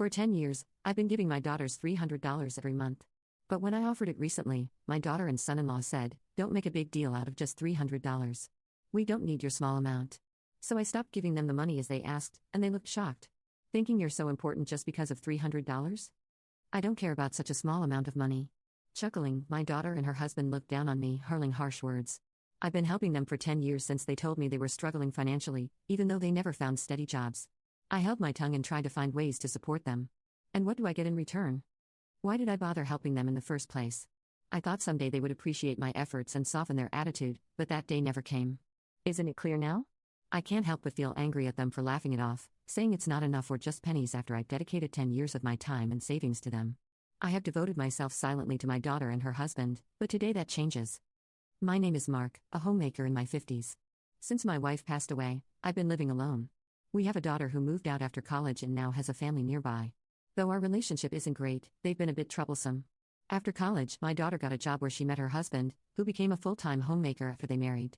For 10 years, I've been giving my daughters $300 every month. But when I offered it recently, my daughter and son-in-law said, "Don't make a big deal out of just $300. We don't need your small amount." So I stopped giving them the money as they asked, and they looked shocked. Thinking you're so important just because of $300? I don't care about such a small amount of money. Chuckling, my daughter and her husband looked down on me, hurling harsh words. I've been helping them for 10 years since they told me they were struggling financially, even though they never found steady jobs. I held my tongue and tried to find ways to support them. And what do I get in return? Why did I bother helping them in the first place? I thought someday they would appreciate my efforts and soften their attitude, but that day never came. Isn't it clear now? I can't help but feel angry at them for laughing it off, saying it's not enough or just pennies after I've dedicated 10 years of my time and savings to them. I have devoted myself silently to my daughter and her husband, but today that changes. My name is Mark, a homemaker in my 50s. Since my wife passed away, I've been living alone. We have a daughter who moved out after college and now has a family nearby. Though our relationship isn't great, they've been a bit troublesome. After college, my daughter got a job where she met her husband, who became a full-time homemaker after they married.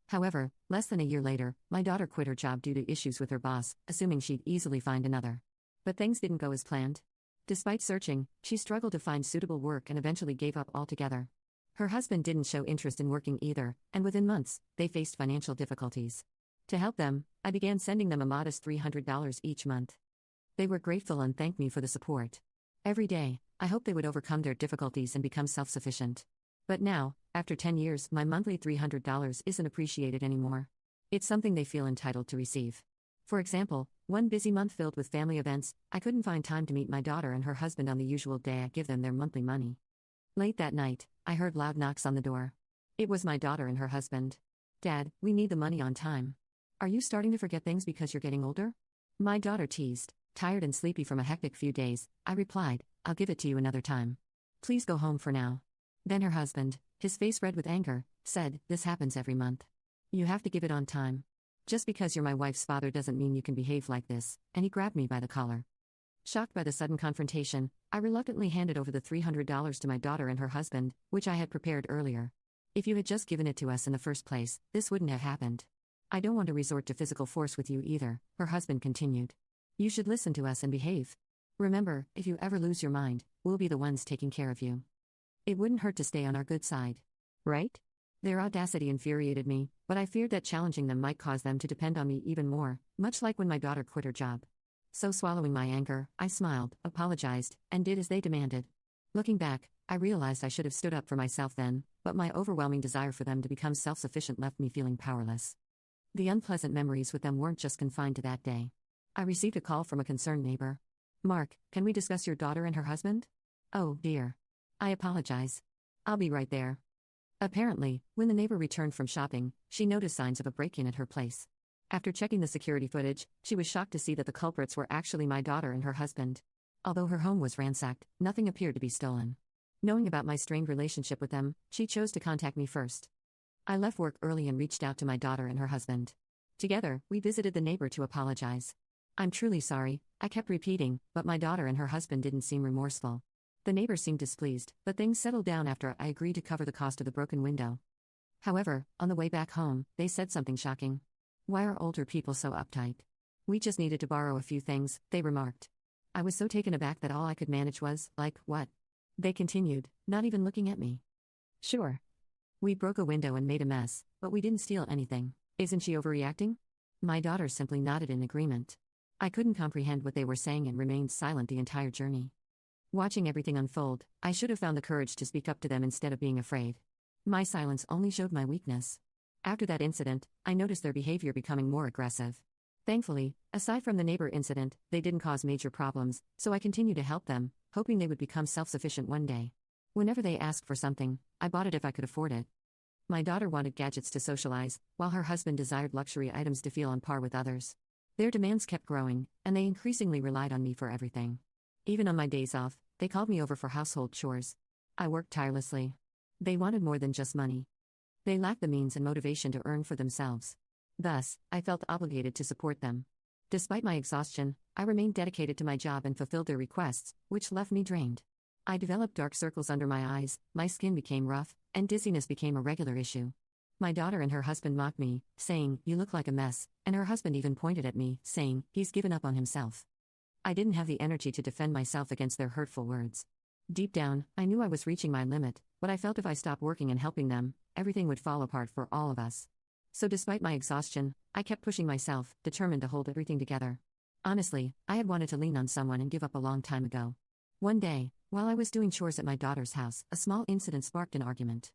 However, less than a year later, my daughter quit her job due to issues with her boss, assuming she'd easily find another. But things didn't go as planned. Despite searching, she struggled to find suitable work and eventually gave up altogether. Her husband didn't show interest in working either, and within months, they faced financial difficulties. To help them, I began sending them a modest $300 each month. They were grateful and thanked me for the support. Every day, I hoped they would overcome their difficulties and become self-sufficient. But now, after 10 years, my monthly $300 isn't appreciated anymore. It's something they feel entitled to receive. For example, one busy month filled with family events, I couldn't find time to meet my daughter and her husband on the usual day I give them their monthly money. Late that night, I heard loud knocks on the door. It was my daughter and her husband. "Dad, we need the money on time. Are you starting to forget things because you're getting older?" My daughter teased. Tired and sleepy from a hectic few days, I replied, "I'll give it to you another time. Please go home for now." Then her husband, his face red with anger, said, "This happens every month. You have to give it on time. Just because you're my wife's father doesn't mean you can behave like this," and he grabbed me by the collar. Shocked by the sudden confrontation, I reluctantly handed over the $300 to my daughter and her husband, which I had prepared earlier. "If you had just given it to us in the first place, this wouldn't have happened. I don't want to resort to physical force with you either," her husband continued. "You should listen to us and behave. Remember, if you ever lose your mind, we'll be the ones taking care of you. It wouldn't hurt to stay on our good side. Right?" Their audacity infuriated me, but I feared that challenging them might cause them to depend on me even more, much like when my daughter quit her job. So swallowing my anger, I smiled, apologized, and did as they demanded. Looking back, I realized I should have stood up for myself then, but my overwhelming desire for them to become self-sufficient left me feeling powerless. The unpleasant memories with them weren't just confined to that day. I received a call from a concerned neighbor. "Mark, can we discuss your daughter and her husband?" "Oh, dear. I apologize. I'll be right there." Apparently, when the neighbor returned from shopping, she noticed signs of a break-in at her place. After checking the security footage, she was shocked to see that the culprits were actually my daughter and her husband. Although her home was ransacked, nothing appeared to be stolen. Knowing about my strained relationship with them, she chose to contact me first. I left work early and reached out to my daughter and her husband. Together, we visited the neighbor to apologize. "I'm truly sorry," I kept repeating, but my daughter and her husband didn't seem remorseful. The neighbor seemed displeased, but things settled down after I agreed to cover the cost of the broken window. However, on the way back home, they said something shocking. "Why are older people so uptight? We just needed to borrow a few things," they remarked. I was so taken aback that all I could manage was, "Like, what?" They continued, not even looking at me. "Sure. We broke a window and made a mess, but we didn't steal anything. Isn't she overreacting?" My daughter simply nodded in agreement. I couldn't comprehend what they were saying and remained silent the entire journey. Watching everything unfold, I should have found the courage to speak up to them instead of being afraid. My silence only showed my weakness. After that incident, I noticed their behavior becoming more aggressive. Thankfully, aside from the neighbor incident, they didn't cause major problems, so I continued to help them, hoping they would become self-sufficient one day. Whenever they asked for something, I bought it if I could afford it. My daughter wanted gadgets to socialize, while her husband desired luxury items to feel on par with others. Their demands kept growing, and they increasingly relied on me for everything. Even on my days off, they called me over for household chores. I worked tirelessly. They wanted more than just money. They lacked the means and motivation to earn for themselves. Thus, I felt obligated to support them. Despite my exhaustion, I remained dedicated to my job and fulfilled their requests, which left me drained. I developed dark circles under my eyes, my skin became rough, and dizziness became a regular issue. My daughter and her husband mocked me, saying, "You look like a mess," and her husband even pointed at me, saying, "He's given up on himself." I didn't have the energy to defend myself against their hurtful words. Deep down, I knew I was reaching my limit, but I felt if I stopped working and helping them, everything would fall apart for all of us. So despite my exhaustion, I kept pushing myself, determined to hold everything together. Honestly, I had wanted to lean on someone and give up a long time ago. One day, while I was doing chores at my daughter's house, a small incident sparked an argument.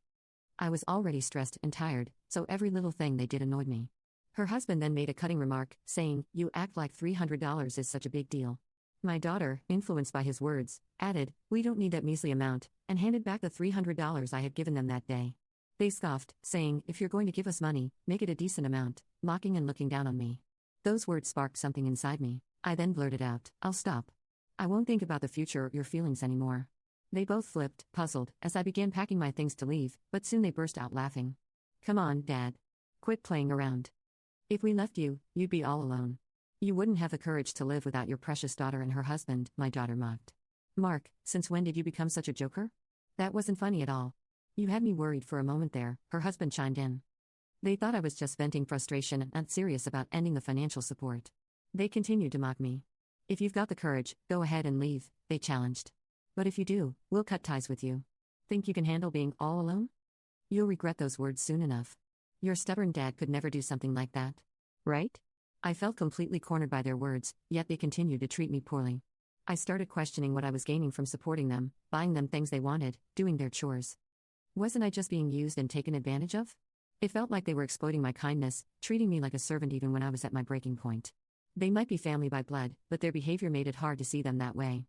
I was already stressed and tired, so every little thing they did annoyed me. Her husband then made a cutting remark, saying, "You act like $300 is such a big deal." My daughter, influenced by his words, added, "We don't need that measly amount," and handed back the $300 I had given them that day. They scoffed, saying, "If you're going to give us money, make it a decent amount," mocking and looking down on me. Those words sparked something inside me. I then blurted out, "I'll stop. I won't think about the future or your feelings anymore." They both flipped, puzzled, as I began packing my things to leave, but soon they burst out laughing. "Come on, Dad. Quit playing around. If we left you, you'd be all alone. You wouldn't have the courage to live without your precious daughter and her husband," my daughter mocked. "Mark, since when did you become such a joker? That wasn't funny at all. You had me worried for a moment there," her husband chimed in. They thought I was just venting frustration and not serious about ending the financial support. They continued to mock me. "If you've got the courage, go ahead and leave," they challenged. "But if you do, we'll cut ties with you. Think you can handle being all alone? You'll regret those words soon enough. Your stubborn dad could never do something like that. Right?" I felt completely cornered by their words, yet they continued to treat me poorly. I started questioning what I was gaining from supporting them, buying them things they wanted, doing their chores. Wasn't I just being used and taken advantage of? It felt like they were exploiting my kindness, treating me like a servant even when I was at my breaking point. They might be family by blood, but their behavior made it hard to see them that way.